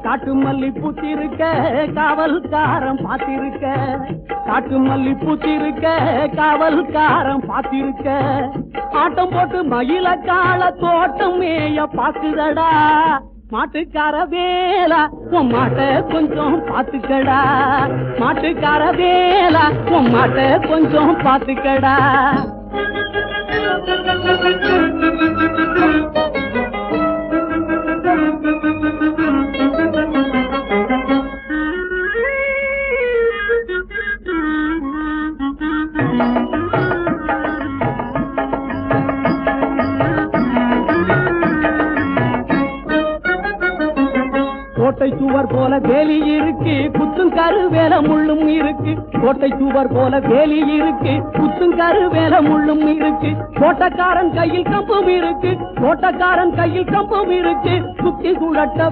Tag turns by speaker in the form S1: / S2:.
S1: காட்டு மல்லி பூத்திருக்க காவல்காரன் பாத்திருக்க, காட்டு மல்லி பூத்திருக்க காவல்காரன் பாத்திருக்க, ஆட்டம் போட்டு மயில கால தோட்டம் மேய பாக்குதடா, மாட்டுக்கார வேலா உன் மாட்ட கொஞ்சம் பாத்துக்கடா, மாட்டுக்கார வேலா உன் மாட்ட கொஞ்சம் பாத்துக்கடா. கோட்டை சுவர் போல வேலி இருக்கு, குத்தும் கருவேல முள்ளும் இருக்கு, கோட்டை சுவர் போல வேலி இருக்கு, குத்தும் கருவேல முள்ளும் இருக்கு, கோட்டக்காரன் கையில் கம்பும் இருக்கு, கோட்டக்காரன் கையில் கம்பும் இருக்கு, சுத்தி சுழட்ட